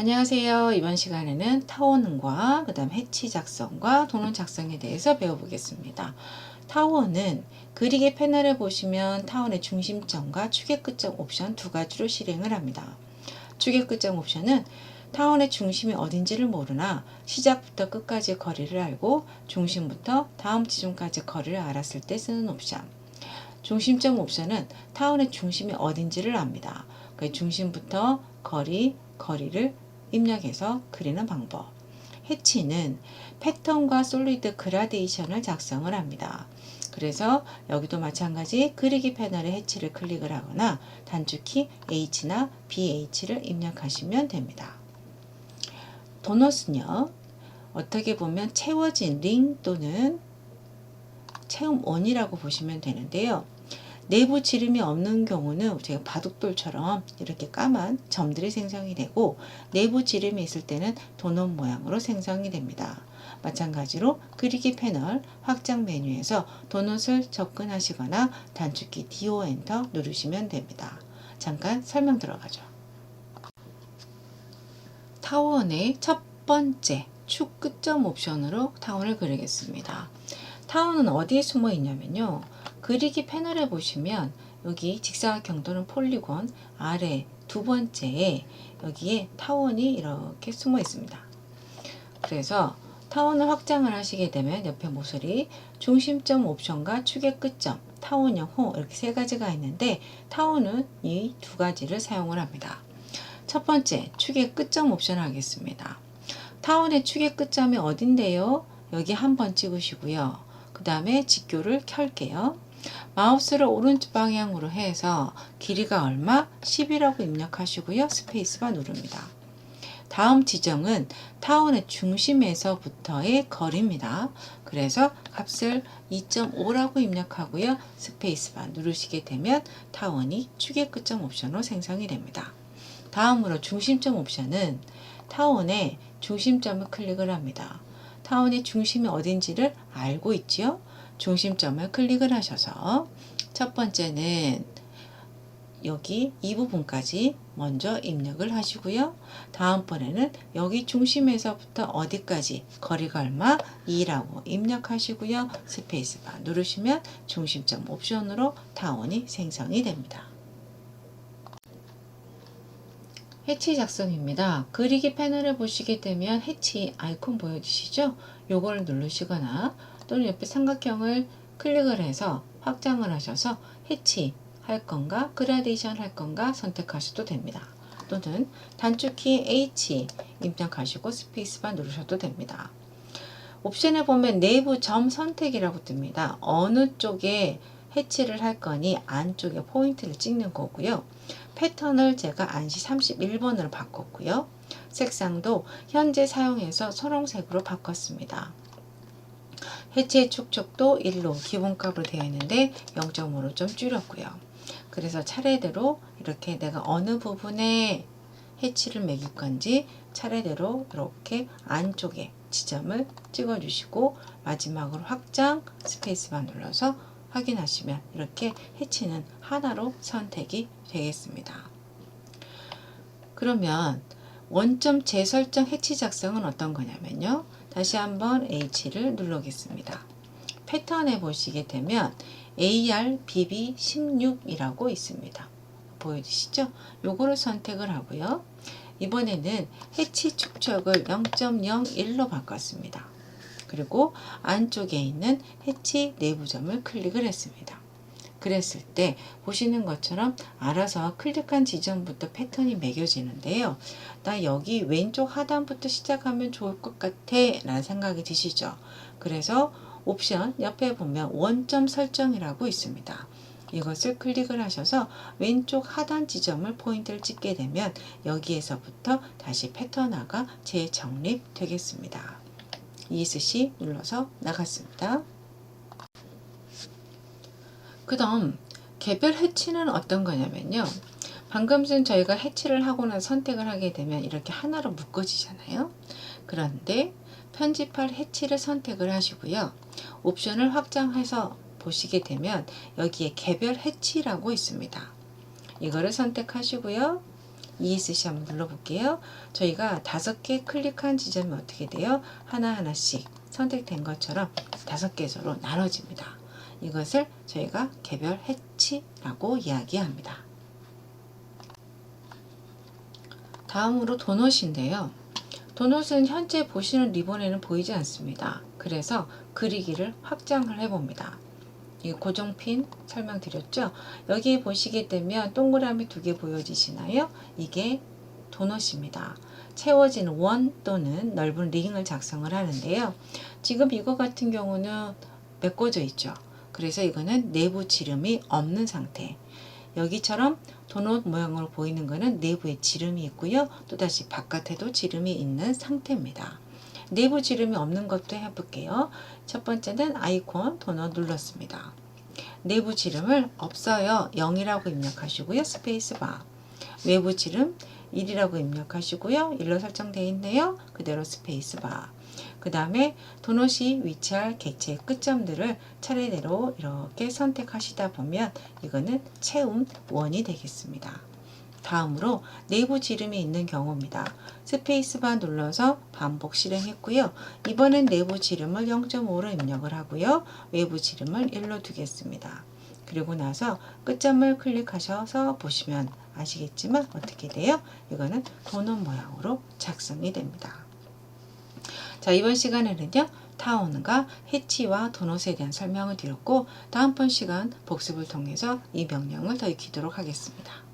안녕하세요. 이번 시간에는 타원과 그 다음 해치 작성과 도는 작성에 대해서 배워보겠습니다. 타원은 그리기 패널에 보시면 타원의 중심점과 축의 끝점 옵션 두 가지로 실행을 합니다. 축의 끝점 옵션은 타원의 중심이 어딘지를 모르나 시작부터 끝까지 거리를 알고 중심부터 다음 지점까지 거리를 알았을 때 쓰는 옵션. 중심점 옵션은 타원의 중심이 어딘지를 압니다. 그 중심부터 거리를 입력해서 그리는 방법. 해치는 패턴과 솔리드 그라데이션을 작성을 합니다. 그래서 여기도 마찬가지 그리기 패널에 해치를 클릭을 하거나 단축키 H나 BH를 입력하시면 됩니다. 도넛은요, 어떻게 보면 채워진 링 또는 체험원이라고 보시면 되는데요. 내부 지름이 없는 경우는 제가 바둑돌처럼 이렇게 까만 점들이 생성이 되고, 내부 지름이 있을 때는 도넛 모양으로 생성이 됩니다. 마찬가지로 그리기 패널 확장 메뉴에서 도넛을 접근하시거나 단축키 DO 엔터 누르시면 됩니다. 잠깐 설명 들어가죠. 타원의 첫 번째 축 끝점 옵션으로 타원을 그리겠습니다. 타원은 어디에 숨어 있냐면요, 그리기 패널에 보시면 여기 직사각형 또는 폴리곤 아래 두 번째에 여기에 타원이 이렇게 숨어 있습니다. 그래서 타원을 확장을 하시게 되면 옆에 모서리 중심점 옵션과 축의 끝점, 타원형 호 이렇게 세 가지가 있는데, 타원은 이 두 가지를 사용을 합니다. 첫 번째 축의 끝점 옵션 하겠습니다. 타원의 축의 끝점이 어딘데요? 여기 한번 찍으시고요. 그 다음에 직교를 켤게요. 마우스를 오른쪽 방향으로 해서 길이가 얼마? 10이라고 입력하시고요. 스페이스바 누릅니다. 다음 지점은 타원의 중심에서부터의 거리입니다. 그래서 값을 2.5라고 입력하고요. 스페이스바 누르시게 되면 타원이 축의 끝점 옵션으로 생성이 됩니다. 다음으로 중심점 옵션은 타원의 중심점을 클릭을 합니다. 타원의 중심이 어딘지를 알고 있지요? 중심점을 클릭을 하셔서 첫 번째는 여기 이 부분까지 먼저 입력을 하시고요. 다음번에는 여기 중심에서부터 어디까지 거리가 얼마? 2라고 입력하시고요. 스페이스바 누르시면 중심점 옵션으로 타원이 생성이 됩니다. 해치 작성입니다. 그리기 패널을 보시게 되면 해치 아이콘 보여주시죠? 요거를 누르시거나 또는 옆에 삼각형을 클릭을 해서 확장을 하셔서 해치 할 건가 그라데이션 할 건가 선택하셔도 됩니다. 또는 단축키 H 입력하시고 스페이스바 누르셔도 됩니다. 옵션에 보면 내부 점 선택이라고 뜹니다. 어느 쪽에 해치를 할 거니 안쪽에 포인트를 찍는 거고요. 패턴을 제가 안시 31번으로 바꿨고요. 색상도 현재 사용해서 선홍색으로 바꿨습니다. 해치의 축척도 1로 기본값으로 되어 있는데 0.5로 좀 줄였고요. 그래서 차례대로 이렇게 내가 어느 부분에 해치를 매길 건지 차례대로 이렇게 안쪽에 지점을 찍어 주시고 마지막으로 확장 스페이스바 눌러서 확인하시면 이렇게 해치는 하나로 선택이 되겠습니다. 그러면 원점 재설정 해치 작성은 어떤 거냐면요, 다시 한번 H를 누르겠습니다. 패턴에 보시게 되면 ARBB16이라고 있습니다. 보여주시죠? 요거를 선택을 하고요. 이번에는 해치 축척을 0.01로 바꿨습니다. 그리고 안쪽에 있는 해치 내부점을 클릭을 했습니다. 그랬을 때 보시는 것처럼 알아서 클릭한 지점부터 패턴이 매겨지는데요. 나 여기 왼쪽 하단부터 시작하면 좋을 것 같아 라는 생각이 드시죠? 그래서 옵션 옆에 보면 원점 설정이라고 있습니다. 이것을 클릭을 하셔서 왼쪽 하단 지점을 포인트를 찍게 되면 여기에서부터 다시 패턴화가 재정립 되겠습니다. ESC 눌러서 나갔습니다. 그 다음 개별 해치는 어떤 거냐면요, 방금 전 저희가 해치를 하고 나서 선택을 하게 되면 이렇게 하나로 묶어지잖아요. 그런데 편집할 해치를 선택을 하시고요. 옵션을 확장해서 보시게 되면 여기에 개별 해치라고 있습니다. 이거를 선택하시고요. ESC 한번 눌러볼게요. 저희가 5개 클릭한 지점이 어떻게 돼요? 하나하나씩 선택된 것처럼 5개소로 나눠집니다. 이것을 저희가 개별 해치라고 이야기합니다. 다음으로 도넛인데요. 도넛은 현재 보시는 리본에는 보이지 않습니다. 그래서 그리기를 확장을 해봅니다. 이 고정핀 설명드렸죠? 여기 보시게 되면 동그라미 2개 보여지시나요? 이게 도넛입니다. 채워진 원 또는 넓은 링을 작성을 하는데요. 지금 이거 같은 경우는 메꿔져 있죠. 그래서 이거는 내부 지름이 없는 상태. 여기처럼 도넛 모양으로 보이는 것은 내부에 지름이 있고요. 또다시 바깥에도 지름이 있는 상태입니다. 내부 지름이 없는 것도 해볼게요. 첫 번째는 아이콘 도넛 눌렀습니다. 내부 지름을 없어요. 0이라고 입력하시고요. 스페이스바. 외부 지름 1이라고 입력하시고요. 1로 설정되어 있네요. 그대로 스페이스바. 그 다음에 도넛이 위치할 객체의 끝점들을 차례대로 이렇게 선택하시다 보면 이거는 채움 원이 되겠습니다. 다음으로 내부 지름이 있는 경우입니다. 스페이스바 눌러서 반복 실행했고요. 이번엔 내부 지름을 0.5로 입력을 하고요. 외부 지름을 1로 두겠습니다. 그리고 나서 끝점을 클릭하셔서 보시면 아시겠지만 어떻게 돼요? 이거는 도넛 모양으로 작성이 됩니다. 자, 이번 시간에는요. 타운과 해치와 도넛에 대한 설명을 드렸고 다음번 시간 복습을 통해서 이 명령을 더 익히도록 하겠습니다.